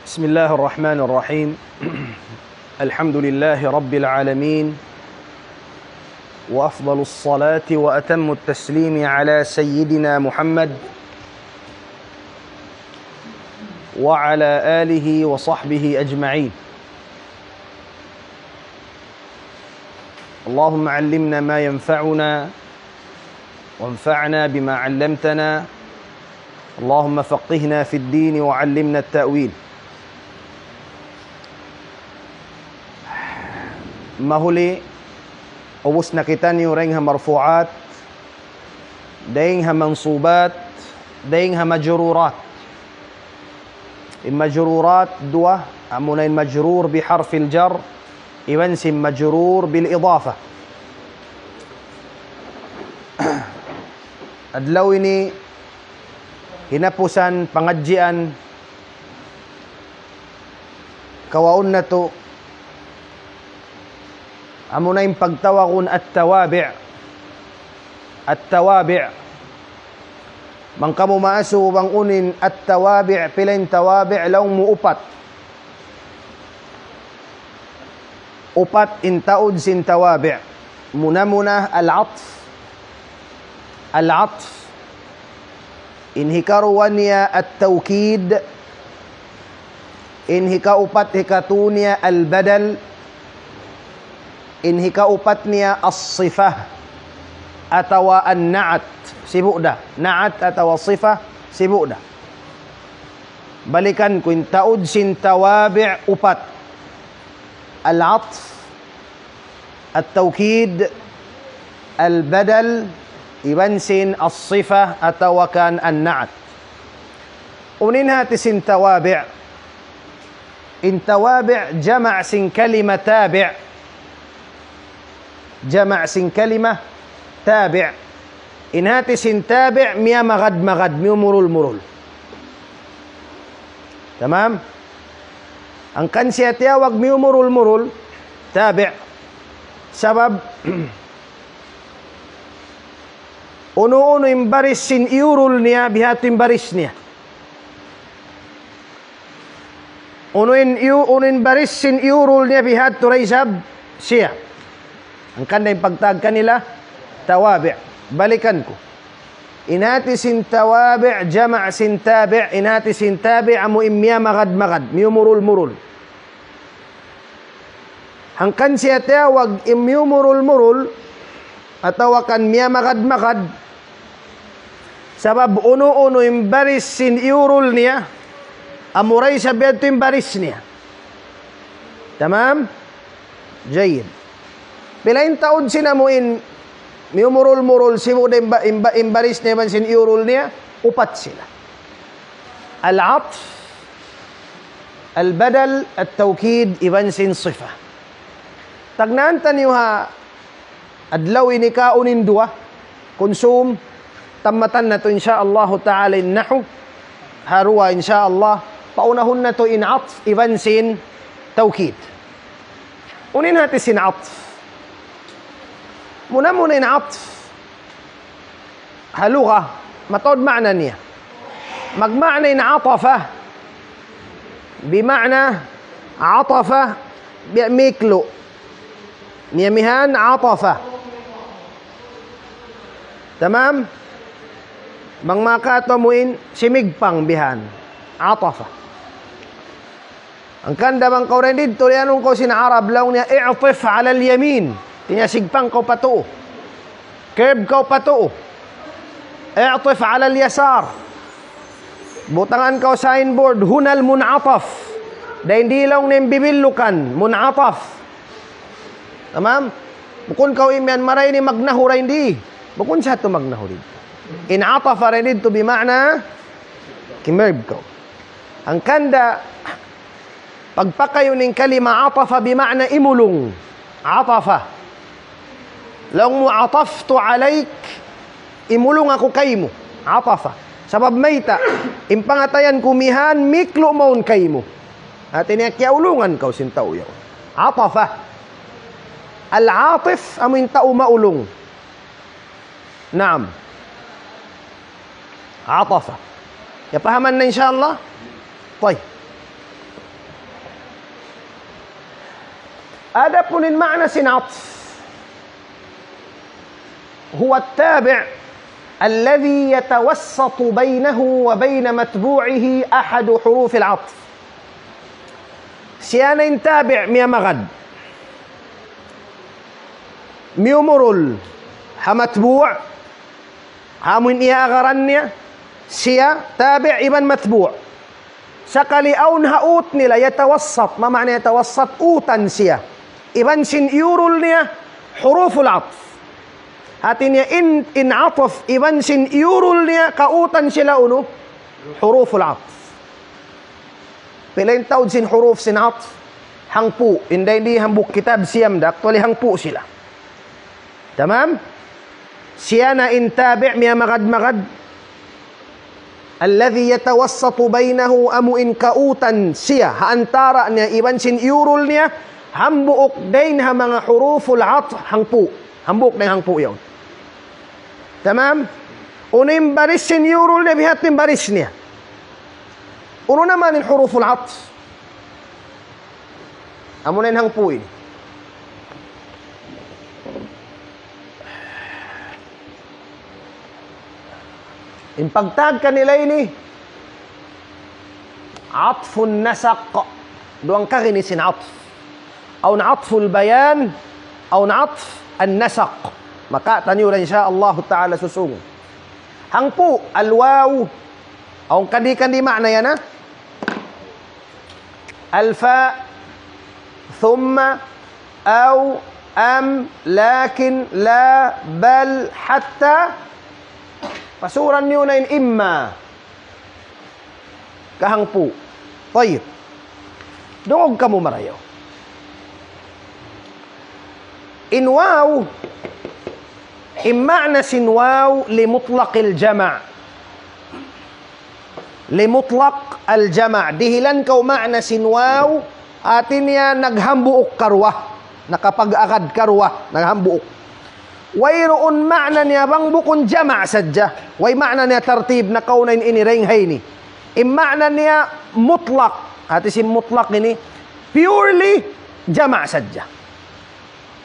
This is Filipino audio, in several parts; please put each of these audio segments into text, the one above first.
بسم الله الرحمن الرحيم الحمد لله رب العالمين وأفضل الصلاة وأتم التسليم على سيدنا محمد وعلى آله وصحبه أجمعين. اللهم علمنا ما ينفعنا وانفعنا بما علمتنا. اللهم فقهنا في الدين وعلمنا التأويل. Mahuli, ubos na kita niyo ring ha marfuat, daing ha mansubat, daing ha majrurat. المجرورات دوا أمونين مجرور بحرف الجر يوانسم مجرور بالإضافة. Adlaw ini hinapusan pangadjian kawaon na to amunay pagtawakon at-tawabi'. At-tawabi' mangkamo maaso bang unin at-tawabi' pilain tawabi' laong muupat. Upat intaud sin tawabi'. Muna al-'atf. Al-'atf inhikaruan niya at-tawkid. Inhikaupat hikatunya al-badal. Inhikaupat niya as-sifah atawa an-na'at. Sibuk dah. Na'at atawa sifah sibuk dah. Balikan kun taud sin tawabi' upat. Al-'atf, at-tawkid, al-badal, ibansin as-sifah atawa kan an-na'at. Unin hati sin tawabi'. In tawabi' jama' sin kalima tabi'. جمع سين كلمة تابع إن هاتي سين تابع ميا مغد ميو مرول تمام أن كان سيتياوك ميو مرول تابع سبب أنو إمبارس سين يورول نيا بهات إمبارس نيا أنو إمبارس سين يورول نيا بهات تريساب سيا. Ang kanday pagtag kanila tawabi'. Balikan ko. Inati sin tawabi' jama' sin tabi'. Inati sin tabi' amu imya magad miyo murul. Hangkan siya tawag imyo murul atawakan miya magad. Sabab uno imbaris sin iurul niya amuray sabihan to imbaris niya. Tamam? Jayid. Pilain taon sinamuin murul simu de imbaris niya man sin iurul niya upat sila. Al-'atf, al-badal, at-tawkid iban sin sifah. Tagnaan tanyo ha adlaw ini kaunin dua konsum tamatan na to insyaallah ta'ala innahu harwa insyaallah paunahon na to in 'atf iban sin tawkid. Unin hati sin 'atf. Muna in 'atf halugha matod ma'na niya. Magma'na in 'atafa bima'na 'atafa bi'miklu niyamihan 'atafa. Tamam? Mangmakatamuin simigpang bihan 'atafa. Ang kanda bang kauren dito yanong ko sin Arab law niya i'tif 'ala al-yamin. Tinyasigpang kau patuo. Curb kau patuo. I'tif 'ala al-yasar. Butangan kau signboard hunal mun'ataf. Dahil hindi lang nimbibilukan mun'ataf. Tamam? Bukun kau imyan maray ni magnahu rin di. Bukun sa ito magnahu rin. In'atafa rin dito bima'na kimerb kau. Ang kanda pagpakayo ng kalima atafa bima'na imulong. Atafa. Lang mo ataftu alayk, imulong ako kay mo. Atafa. Sabab mayta, impangatayan kumihan, miklo maun kay mo. At inakyaulungan kau sintao yaw. Atafa. Al-atif, amin tao maulong. Naam. Atafa. Yapahaman na insyaAllah? Tay. Adapun in ma'na sin atf huwa at-tabi' alladhi yatawassatu bainahu wa bain matbu'ihi ahadu huruf al-'atf. Siya na yung tabi' miya magad. Miyumurul hamatbu' hamun iaagaran niya siya tabi' iban matbu' sakali aun haut nila yatawassat ma ma'na yatawassat utan siya iban sin yurul niya huruful 'atf hatin niya in 'ataf iban sin yurul niya kautan sila uno huruful 'atf pilain taud sin huruf sin 'atf hangpu hindi hambuk kitab siyam dak tuli hangpu sila. Tamam? Siya na in tabi' miya magad-magad alladhi yatawassatu bainahu amu in kautan siya haantara niya iban sin yurul niya hambuok din ha mga huruful 'atf hangpu hambuk din hangpu yon. Tamam? Unim baris sin yurul niya bihatin baris niya. Uno naman in huruful 'atf amu nin hangpu ini. In pagtag kanila ini atfun nasaq duang kagini sin atf aw atful bayan aw atf an-nasaq maka tanyuran insya Allah taala susung hangpu alwaw aw kandi makna yana alfa thumma aw am lakin la bal hatta pasuran niyo na in imma kahangpu. Tayyib. Dungog ka mo marayaw. In waw imma sin waw limutlaq al-jama' limutlaq al-jama' dihilan kaw ma'na sin waw atin niya naghambuok karwa nakapag-agad karwa naghambuok. Wayroon ma'na niya bang bukun jama' sadya. Way ma'na niya tartib na kaunain ini renghay ni. Ma'na niya mutlaq. Hati si mutlaq ini purely jama' sadya.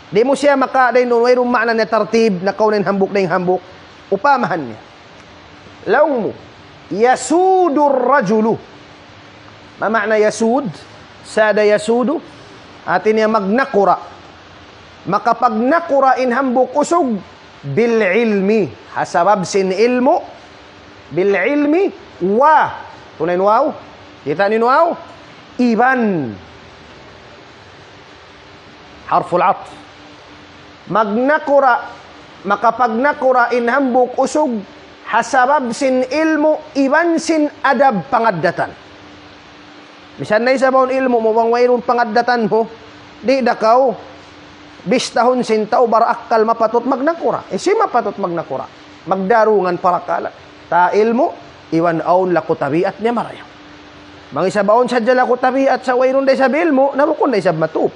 Di mo siya makadain nun. Wayroon ma'na niya tartib na kaunain hambuk na yung hambuk. Upamahan niya. Laung mo. Yasudur rajulu. Ma ma'na yasud? Sada yasudu. Hati niya magnakura. Makapag nakura in hambuk usog bil ilmi hasabab sin ilmu bil ilmi wa tunain waw kita nin waw iban harful 'atf magnakura makapag nakura in hambuk usog hasabab sin ilmu iban sin adab pangaddatan bisan na isa baon ilmu mo bang wayron pangaddatan mo di dakaw bistahon sintaw barakal mapatot magnakura. Si mapatot magnakura. Magdarungan parakala. Ta ilmo, iwan aun laku tabiat niya marayang. Mang isa baon sadya laku tabiat sa wayron day sa ilmo, narukon day sa matup.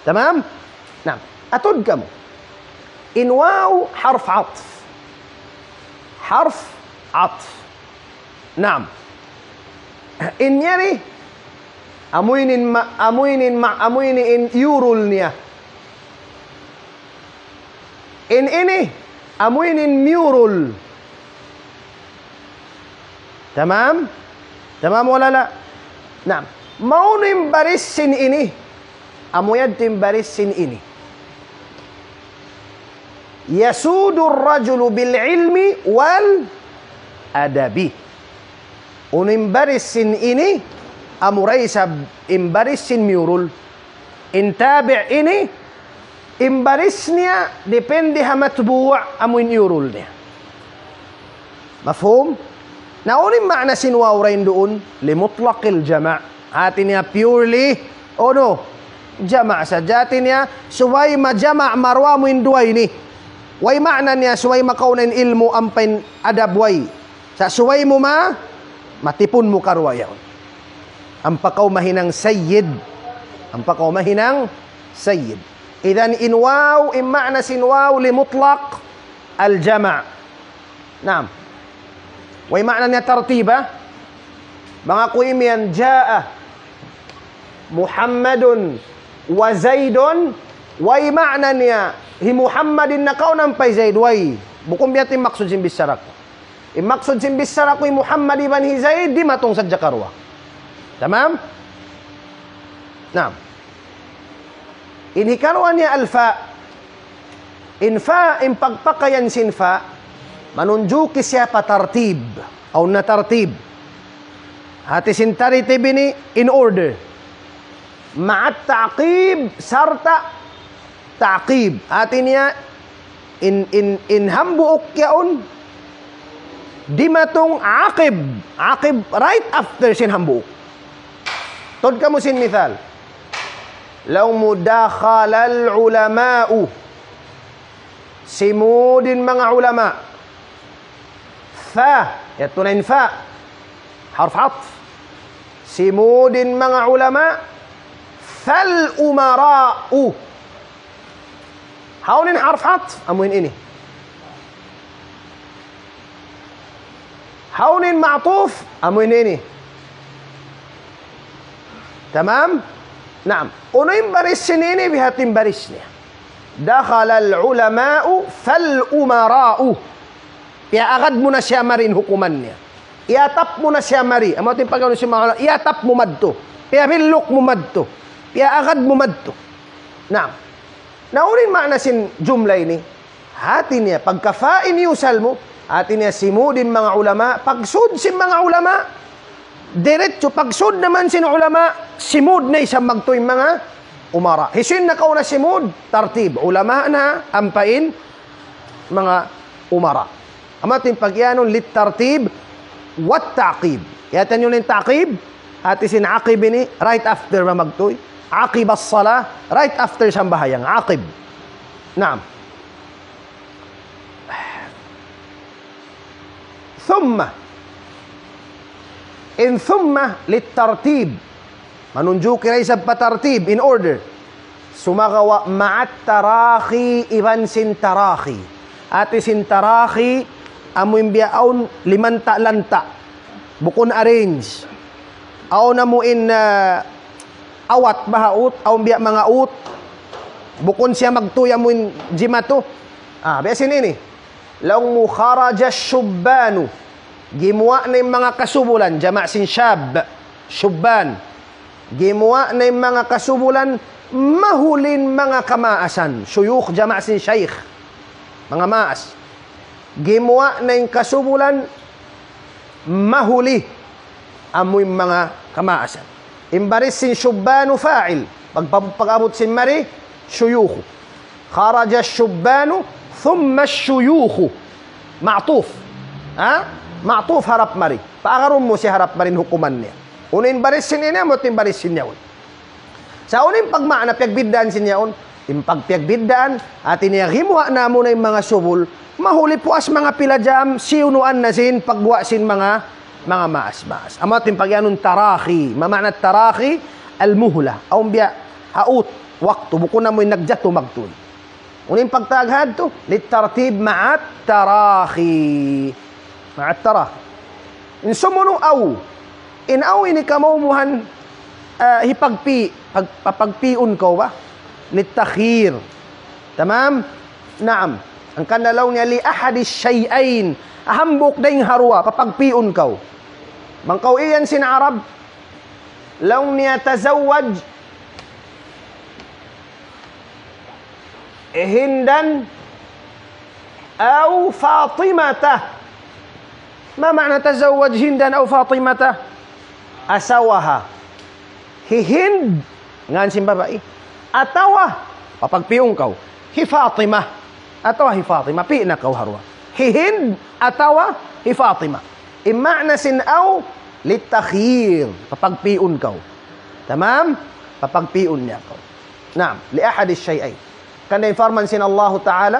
Tamam? Nah, atod ka mo. In waw, harf 'atf. Harf 'atf. Naam. In yari, amuinin in yurul niya. In ini amuinin murul. Tamam? Tamam wala la? Naam. Maunim baris sin ini. Amuyad tim baris sin ini. Yasudur rajulu bil ilmi wal adabi. Unim baris sin ini amuray sab imbaris sin murul. Intabi' ini imbaris niya depende ha matbu' amuin yurul niya. Mafhum? Naunin ma'na sin waw rain doon limutlaqil jama'. Hati niya purely jama' sa jati niya suway majama' marwa mo induay ni. Way ma'na niya suway makaunin ilmu ampain adab way. Sa suway mo matipon mo karwa yaon. Ang pakaw mahinang sayyid. Ang pakaw mahinang sayyid. Idan in waw, ma'na sin waw limutlaq al-jama'. Naam. Way ma'na niya tartiba. Mga kuimian, jaa Muhammadun wa Zaidun, way ma'na niya, hi Muhammadin na kaunan pay Zaid, way. Bukom biyatin maksud sin bisarak. Maksud sin bisarak way Muhammad ibn hi Zaid, di matong sa Jakarwa. Tamam? Naam. Inhikaruan niya alfa. Infa, impagpakayan sinfa, manunjuki siya patartib, o natartib. Hati sin taritib ini in order. Ma'at ta'qib, sarta ta'qib. Hati niya, in hambuok yaon, di matong aqib. Aqib, right after sin hambuok. Tod ka mo sin mithal. Law mudakhala al-ulama'u, simudin mga ulama, fa, yato na fa, harf atf, simudin mga ulama, fal umara'u, haunin harf atf, amuin ini, haunin ma'tuf, amuin ini. Tamam? Naam. Uno yung baris sinini, bihatin baris niya. Dakhala al-ulama'u fal-umara'u. Iaagad mo na siya marin hukuman niya. Iatap mo na siya mari. Amo tin pagano si mga iatap mo madto. Piabilok mo madto. Piaagad mo madto. Naam. Naunin makna sin jumla ini. Hati niya pagkafain yusal mo, hati niya simudin mga ulama, pagsud sin mga ulama, diretso pagsud naman sin ulama, simud na isang magtuing mga umara. Hisin na kauna simud, tartib. Ulama na, ampain, mga umara. Amatin pagyanon, lit tartib, wat taqib. Yatan yun yung taqib, at isin aqib ini, right after mamagtuy. Aqib as-sala, right after siyang bahayang. Aqib. Naam. Thumma. In thumma, lit tartib. Manunjuki rin sa patartib, in order. Sumagawa ma'at tarakhi, iban sin tarakhi. Ati sin tarakhi, amuin biyaon limanta-lanta. Bukon arrange. Aw na mo in awat bahaut, aw biya mga ut. Bukon siya magtuya mo in jimato. Biasin ini. Law mu kharaja syubbanu. Gimuwa na yung mga kasubulan, jama' sin syab, syubban. Gimuwa na yung mga kasubulan, mahulin mga kamaasan. Syuyukh, jama' sin shaykh. Mga maas. Gimuwa na yung kasubulan, mahuli amoy mga kamaasan. Imbaris sin syubbanu fa'il. Pag-abot sin mari, syuyukh. Kharaja syubbanu, thumma syuyukh. Ma'tuf. Ma'tuf harap mari. Paakaroon mo si harap marin hukuman niya. Unin barisin niya mo, tin barisin niya. Sa unin pagmaana, piagbiddaan sin niya. Impagpiagbiddaan, at iniyahimuha na mo na yung mga subul, mahuli po as mga pilajam, siunuan na sin, pagwa sin mga maas-maas. Amatin pagyanong tarakhi. Mamana tarakhi, al-muhla. Aung biya, haut, waktu. Buko na mo yung nagjato magtun. Unin pagtaghad to, litartib ma'at tarakhi. Ma'at tarakhi. In sumuno aw, in aw ini kamumuhan papagpiun ko ba? Litakhir. Tamam? Naam. Ang kanalaw niya li ahadis syai'ain. Ahambok na yung harwa, papagpiun ko. Mangkaw iyan sin Arab. Law niya tazawaj hindan aw Fatimata. ما معنى تزوج هندا أو فاطمة أسوها هند ngan sin babae atawa papagpiung kaw hi Fatima atawa hi Fatima pi na kaw harwa hi Hind atawa hi Fatima imana sin aw litakhir papagpiun kaw tamam papagpiun niya kaw naam li ahad ash-shay'ain kana informan sin Allah Ta'ala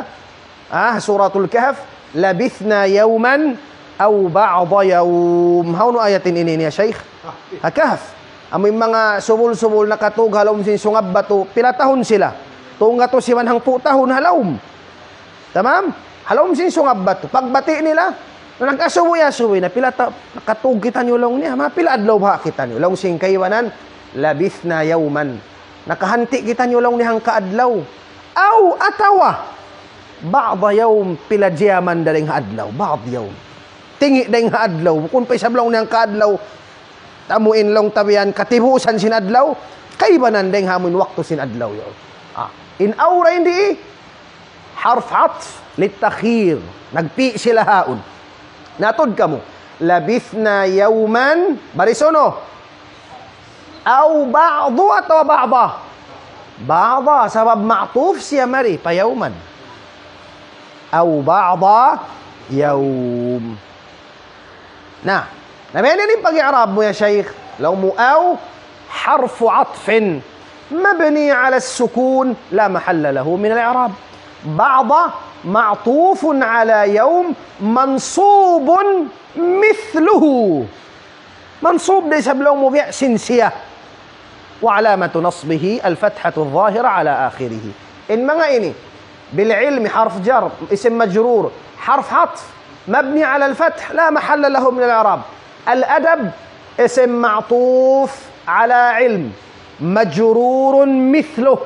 suratul kahf labithna yawman aw ba'da yawm. Hawno ayatin ini niya, Sheikh? Kahf. Amoy mga subul-subul na katug halom sin sungab bato, pila tahon sila. Tunga to siman hang putahon halom. Tamam? Halom sin sungab bato. Pagbati nila, nagkasubuya-subuy na pila katug kita nyo long niya. Mapila adlaw ba kita nyo? Long sin kaywanan, labithna yawman. nakahanti kita nyo lang nihang kaadlaw. Aw atawa, ba'da yawm pilagyaman daling haadlaw, ba'd yawm. Tingi daling haadlaw, kung pa isablaw nihang kaadlaw, tamuin long tabihan, katibusan sinadlaw, kaibanan daling hamun waktu sinadlaw yun. In awra hindi, harf atf, litakhir, nagpi sila haon. Natod ka mo, labithna yawman, barisono, aw ba'du atau ba'da? Ba'da, sabab ma'tuf siya mari, payawman. Aw ba'da yawm. Nah, nabili din pag-i'rab mo ya Shaykh. Law mo aw, harfu atfin, mabni ala sukun, la mahalla lahu min al-i'rab. Ba'da, معطوف على يوم منصوب مثله منصوب ليس بلوم مبيع سنسية وعلامة نصبه الفتحة الظاهرة على آخره إن مغيني بالعلم حرف جر اسم مجرور حرف عطف مبني على الفتح لا محل له من الإعراب الأدب اسم معطوف على علم مجرور مثله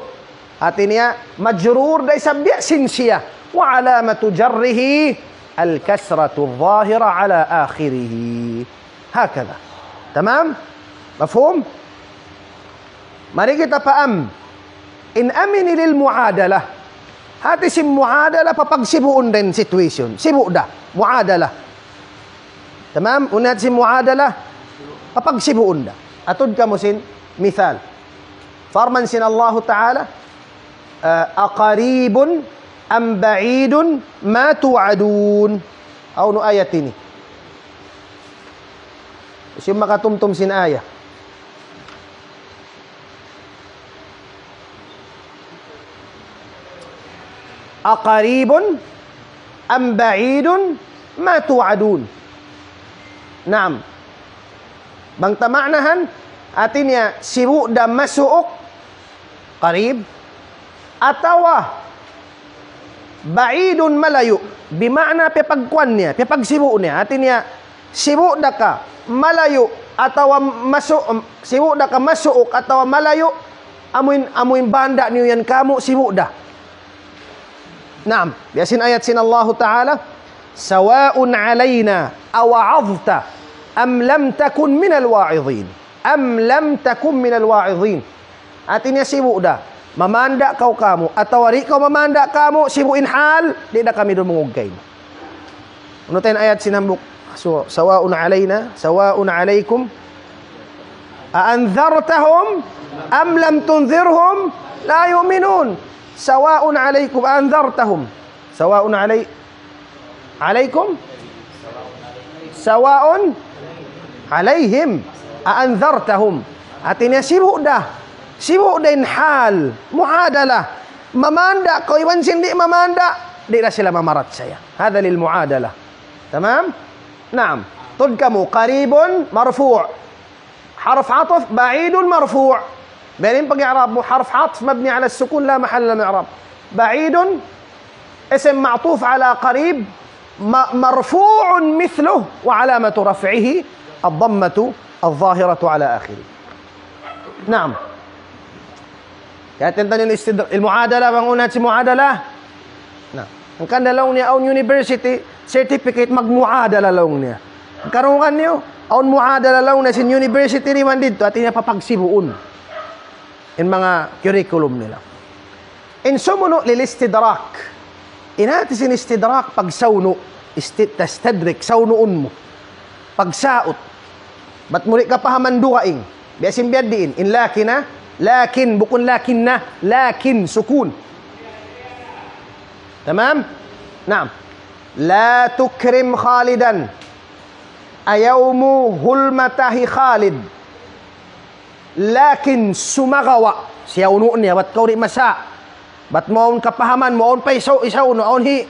هاتينيا مجرور ليس بيع سنسية وعلامة جره الكسرة الظاهرة على آخره هكذا تمام مفهوم mari kita paam in amini lil muadalah hati sim muadalah papagsibuon din situation sibu da muadalah tamam unat sim muadalah papagsibuon da atud ka mo sin misal farman sin Allah Ta'ala aqaribun am ba'idun ma tu'adun aw no ayat ini sim makatumtum sin ayah aqaribun am ba'idun ma tu'adun. Naam. Bang tamaknahan artinya sibu dan masuk qarib atawa ba'idun malayu bimakna pepagkuannya pepagsibu niya artinya sibu daka malayu atawa masuk sibu daka masuk atawa malayu amuin banda niyo yan kamu sibu dah. نعم ياسين آيات سين الله تعالى سواء علينا أوعظت أم لم تكن من الواعظين أم لم تكن من الواعظين artinya sibuk dah memandak kau kamu atau hari kau memandak kamu sibukin hal tidak kami dah mengugay menutain ayat sinambuk sawaun alaina sawaun alaikum aanzartahum am lam tunzirhum la yu'minun سواء عليكم أنذرتهم سواء عليكم سواء عليهم أنذرتهم artinya sibuk din hal muadalah memandak kau iwan sindi memandak tidak sila mamarat saya هذا للمعادلة تمام نعم تلكم قريب مرفوع حرف عطف بعيد مرفوع بينين بقي إعراب حرف عطف مبني على السكون لا محل له من إعراب بعيد اسم معطوف على قريب مرفوع مثله وعلامة رفعه الضمة الظاهرة على آخره نعم كانت المعادلة بنقولها معادلة نعم إن كان لوني أو university certificate magmuadala longnya karon niyo أو معادلة longnya sin university ni man dito artinya papagsibuon in mga curriculum nila. In sumuno lilistidrak. Inati sin istidrak pagsawno, tastadrik sawnoon mo. Pagsaot. Ba't muli ka pahamandukaing? Biasin biyaddiin. In lakina, lakin, bukun lakin na, lakin, sukun. Tamam? Naam. La tukrim Khalidan. Ayawmu hulmatahi Khalid. Lakin sumagawa siya uno niya bat kauri masa bat maun kapahaman maun pa isaw no hi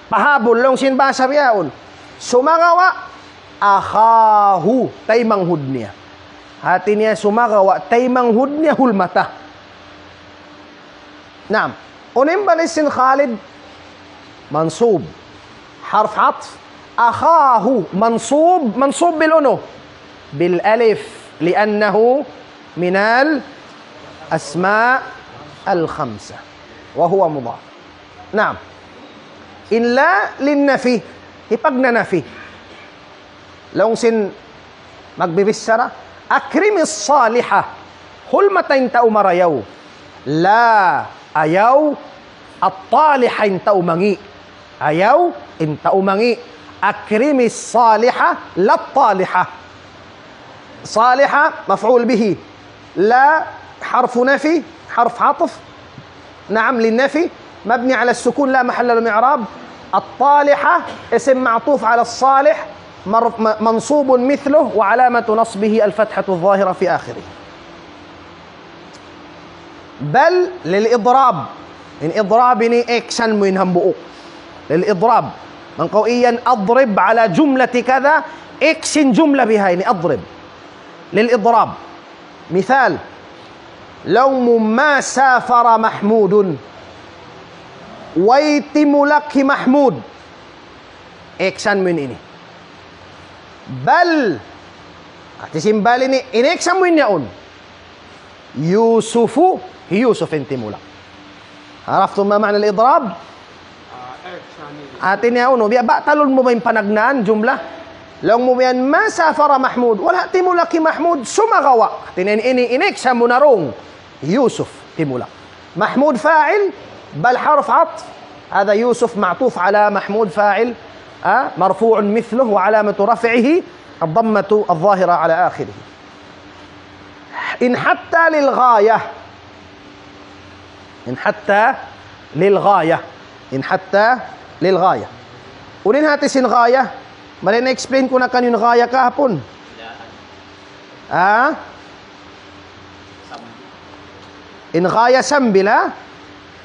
pahabol long sin basa biyaon sumagawa akhahu tay manghud niya hati niya sumagawa tay manghud niya hulmata naam unim balisin Khalid mansub harf atf akhahu mansub bil uno bil alif li'annahu minal أسماء الخمسة وهو مضاف. نعم. إن لا للنفي هبقنا نفي لو سن magbibisara akrimis salihah hulmatain tao marayaw la ayaw at talihain tao mangi ayaw in tao mangi akrimis salihah lat talihah salihah maf'ul bihi la حرف نفي حرف عطف نعم للنفي مبني على السكون لا محل له من إعراب الطالحة اسم معطوف على الصالح منصوب مثله وعلامة نصبه الفتحة الظاهرة في آخره بل للإضراب إن إضرابني إكسن من همبؤ للإضراب من قوئيا أضرب على جملة كذا إكسن جملة بها يعني أضرب للإضراب مثال لوم ما سافر محمود ويتم لك محمود إكسن من إني بل تسمبال ini ineksan mo inyaon Yusufu Yusuf intimula عرفتم ما معنى الإضراب atin yaon biya ba talon mo ba yung panagnaan jumlah lang mo yan ma safara Mahmud wala timula ki Mahmud sumagawa atin ini ineksan mo narong Yusuf timula Mahmud fa'il bal harf عطف هذا يوسف معطوف على محمود فاعل مرفوع مثله وعلامة رفعه الضمة الظاهرة على آخره إن حتى للغاية إن حتى للغاية إن حتى للغاية ولين هاتسين غاية مرين explain ko na kanyung غاية kahapon إن غاية سنبل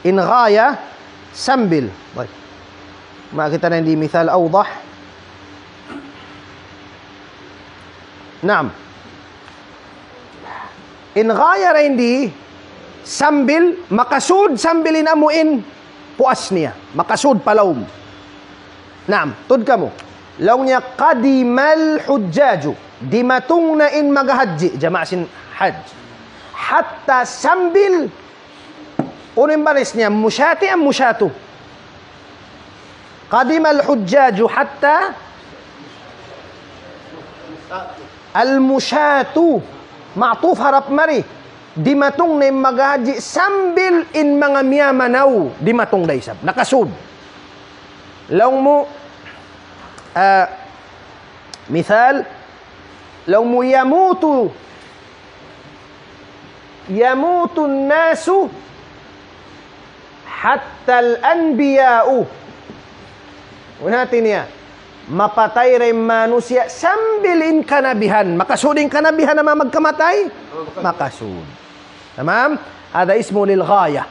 إن غاية سنبل طيب ما kita na hindi مثال أوضح نعم إن غاية hindi sambil makasud sambilin amuin puas niya makasud palawm نعم tud kamo law niya qadimal hujjaju dimatong na in maghaji jama'sin hajj hatta sambil unin baris niya musyati am musyatu قدم الحجاج حتى المشاة معطوف harap mari dimatong na maghaji sambil in mga miyamanaw dimatong daysab nakasud law mo مثال law mo يموت الناس حتى الأنبياء Unatin niya, mapatay rin manusia sambilin kanabihan. Makasudin kanabihan na magkamatay? Makasud. Tamam? Ada ismo lil ghaya.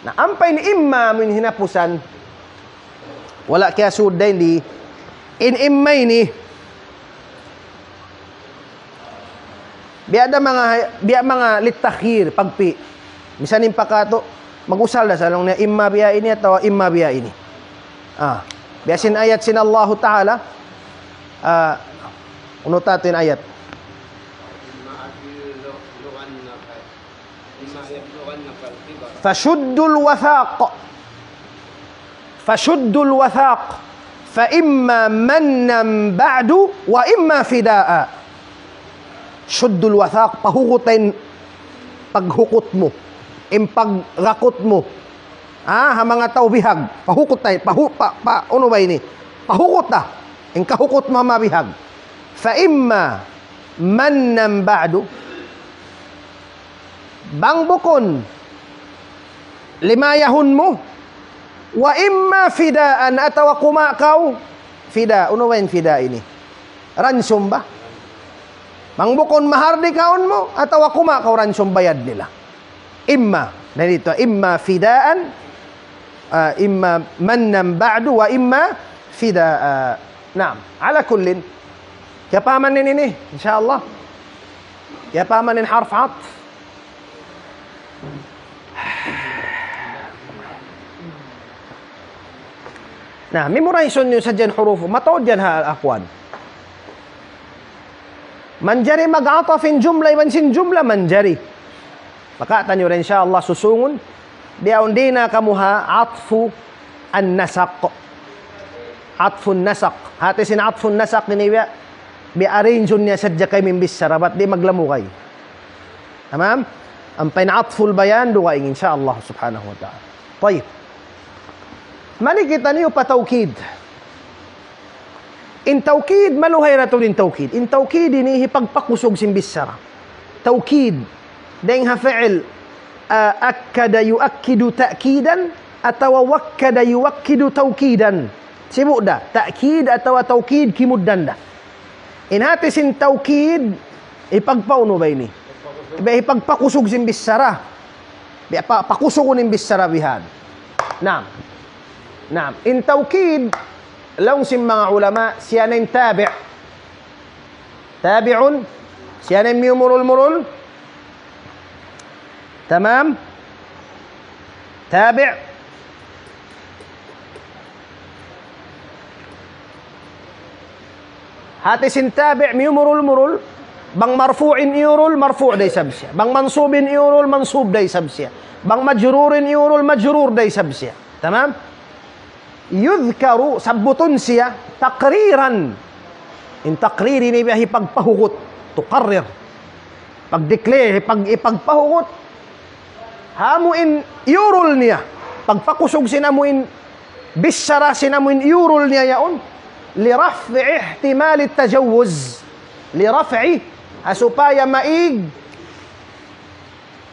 Na ampay ni imma min hinapusan, wala kaya sud din di, in immay ni, biya mga litakhir, pagpi. Misanin pakato, mag-usal na sa lang na imma biya ini atau imma biya ini. Biasin ayat sin Allah Ta'ala unutatin ayat fashuddul wathaq fa imma mannan ba'du wa imma fidaa shuddul wathaq pahukutin paghukot mo impagrakot mo mga tao bihag pahukot tayo ano ba ini pahukot ta in kahukot mamabihag fa imma mannan ba'du bang bukon limayahun mo wa imma fidaan atawa kumakaw fida ano ba yung fida ini ransom ba bang bukon mahardi kaon mo atawa kumakaw ransom bayad nila imma narito imma fidaan إما منا بعد وإما فداء نعم على كل كفاما إن شاء الله كفاما حرف عطف نعم ممرايسون يسجل حروفه ما توجنها الأخوان من جري مقعطف جملة يبنسين جملة من جري Makatan nyo rin inshallah susungon. Biyaon di na kamuha atfu an-nasaq. Atfu an-nasaq. Hati sin atfu an-nasaq ni bi-arrange niya sadya kay mimbis sarabat di maglamukay. Tamam? Ang painatfu al-bayan duwaing inshallah subhanahu wa ta'ala. Tayyib. Mani kita niyo patawkid. In tawkid maluhay rato din tawkid. In tawkid ini hipagpakusog simbis sara. Tawkid deng ha fi'il akkada yuakkidu ta'kidan atau wakkada yuakkidu tawkidan. Sibuk dah. Ta'kid atau tawkid kimuddan dah. In hati sin tawkid ipagpauno ba ini? Ipagpakusog sin bisara. Pakusugon in bisara bihan. Naam. Naam. In tawkid laung sin mga ulama siya na yung tabi'. Tabi'un siya na yung murul-murul. Tamam? Tabi' hati sin tabi' murul-murul. Bang marfu'in iurul, marfu' day sabsya. Bang mansubin iurul, mansub day sabsya. Bang majrurin iurul, majrur day sabsya. Tamam? Yudhkaru, sabutun siya, takriran. In takriri ni biyahi pagpahugot. Tukarrir. Pag-declare, ipagpahugot. Hamuin iurul niya. Pagpakusog sinamuin, bisara sinamuin iurul niya yaon. Liraf'i ihtimali tajawuz. Liraf'i supaya maig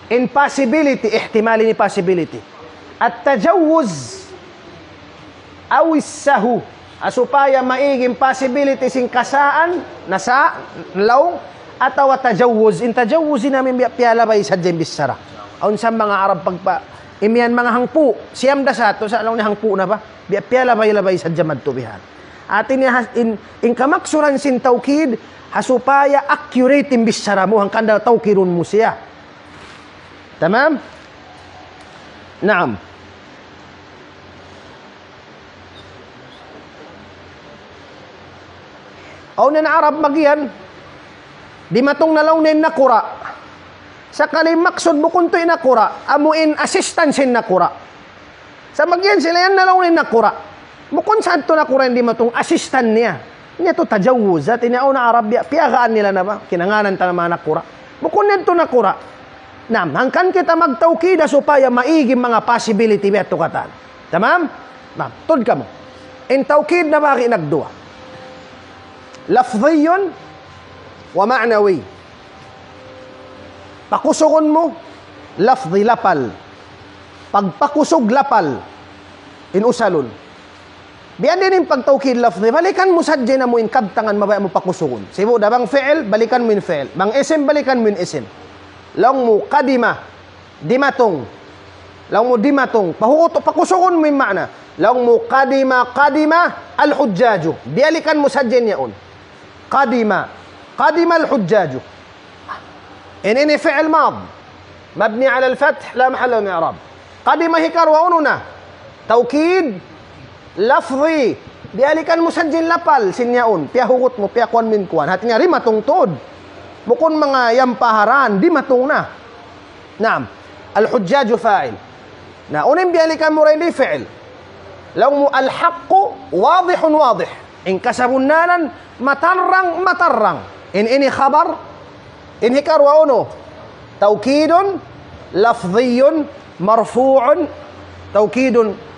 impossibility, ihtimali ni possibility. At tajawuz awissahu supaya maig impossibility sing kasaan nasa law ataw tajawuz. In tajawuz namin piyalabay sa jembisara. Aun sa mga Arab pagpa imian mga hangpu siyam da sato sa law ni hangpu na ba piyalabay sa jamad tubihan. Atin in kamaksuran sin tawkid hasupaya accurate imbisara mo hangkan da tawkirun mo siya. Tamam? Naam. Aw na Arab magian di matong nalaw nin nakura. Sa kalim maksud bukun to inakura amuin assistance in nakura. Sa magian sila yan nalaw nin nakura. Bukun saan to nakura hindi matong assistant niya. Niya to tajawuz at inaaw na Arab piyagaan nila na ba? Kinanganan ta naman nakura. Bukun nito nakura. Nam, hangkan kita magtawkida supaya maigim mga possibility beto katan. Tamam? Nam, tud ka mo. In tawkid na baki nagduwa. Lafdhiyun wa ma'nawi. Pakusugon mo, lafdhi lapal. Pagpakusog lapal, inusalun. Biyan din yung pagtawkid lafdhi, balikan mo sadya na mo in kabtangan mabaya mo pakusugon. Sibo da bang fi'il, balikan mo in fi'il. Bang isim, balikan mo in isim. Lang mo kadima, dimatong. Lang mo dimatong, pakusugon mo yung makna. Lang mo kadima al-hujjaju. Biyalikan mo sadya niyaon. Kadima al-hujjaju. Ini fi'il mad. Mabni ala al-fath, la mahalla min i'rab. Kadima hikar wa ununa. Tawkid lafzi, bialikan mo sa lapal, sinyaon, piyahugot mo, piyakuan minkuan. Hati nga rin matungtod. Bukon mga yampaharan, di matong na. Naam, al-hujjaju fa'il. Na unin bialikan mo rin di fi'il. Law mo al-haqqu, wadihun wadih. In kasabunanan, matarrang. In ini khabar, in hikar wa uno. Tawkidun, lafziyun, marfu'un, tawkidun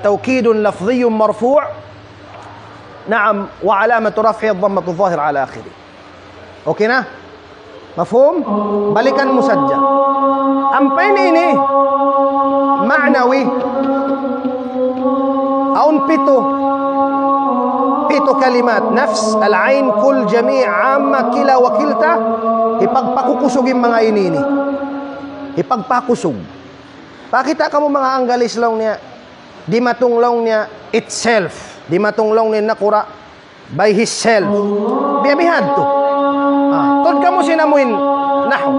توكيد لفظي مرفوع نعم وعلامة رفعه الضمة الظاهرة على آخره أوكينا مفهوم بلكا مسجل أمبين إني معنوي أو بيتو كلمات نفس العين كل جميع عامة كلا وكلتا ipagpakukusugin mga inini ipagpakusug pakita ka mo mga anggalis lang niya di matunglaw niya itself. Di matunglaw niya nakura by his self. Biyabihad to. Tod ka mo sinamuin nahu.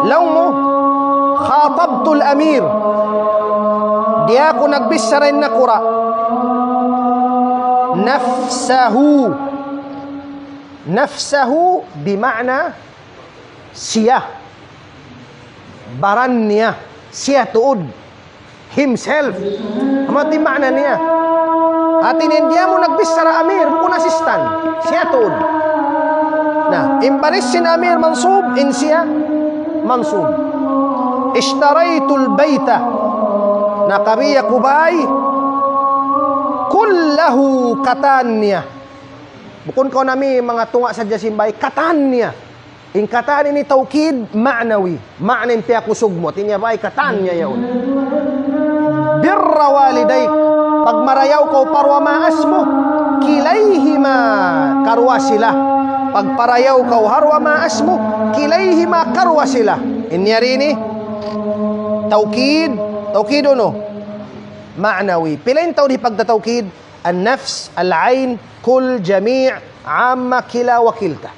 Law mo khatabtul amir. Di ako nagbisa rin nakura. Nafsahu. Nafsahu bima'na siya. Baran niya. Siya tuod. Himself. Amati makna niya. At inindiya mo nagbisara amir, bukun asistan. Siya tuod. Nah, imbaris sin amir mansub, in siya mansub. Ishtaraitul bayta. Nakabiya kubay. Kullahu katan niya. Bukun ko nami mga tunga sa jasimbay, katan niya. In katan ini taukid ma'nawi. Ma'na yung piyakusog mo. Tinya ba, katan niya yun. Birra walidayk. Pag marayaw ko parwa maas mo, kilayhima karwa sila. Pag parayaw ka harwa maas mo, kilayhima karwa sila. Inyari ni, taukid, taukid no? Ma'nawi. Pilain tao di pagtatawkid? An-nafs, al-ain, kul, jami' amma, kila, wa kilta.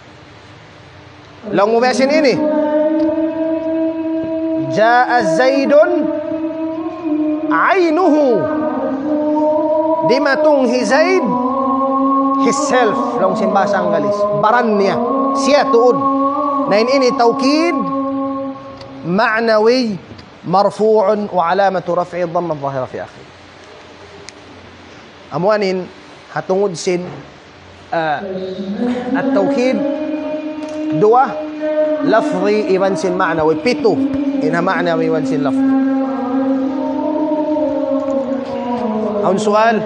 Lang mo besin ini. Ja'a Zaidun ainuhu. Di matunghi Zaid himself. Lang simbasang galis. Baran niya. Siya tuod. Na ini tawkid ma'nawi marfu'un wa alamatu raf'i dhamma dhahira fi akhir. Amuanin hatungod sin at-tawkid dua lafzi iwan sin ma'nawi pito inha ma'nawi iwan sin lafzi. Aun sual?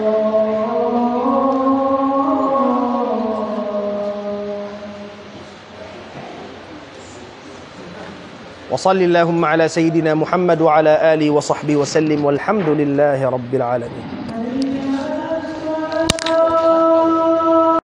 وصل اللهم على سيدنا محمد وعلى آله وصحبه وسلم والحمد لله رب العالمين.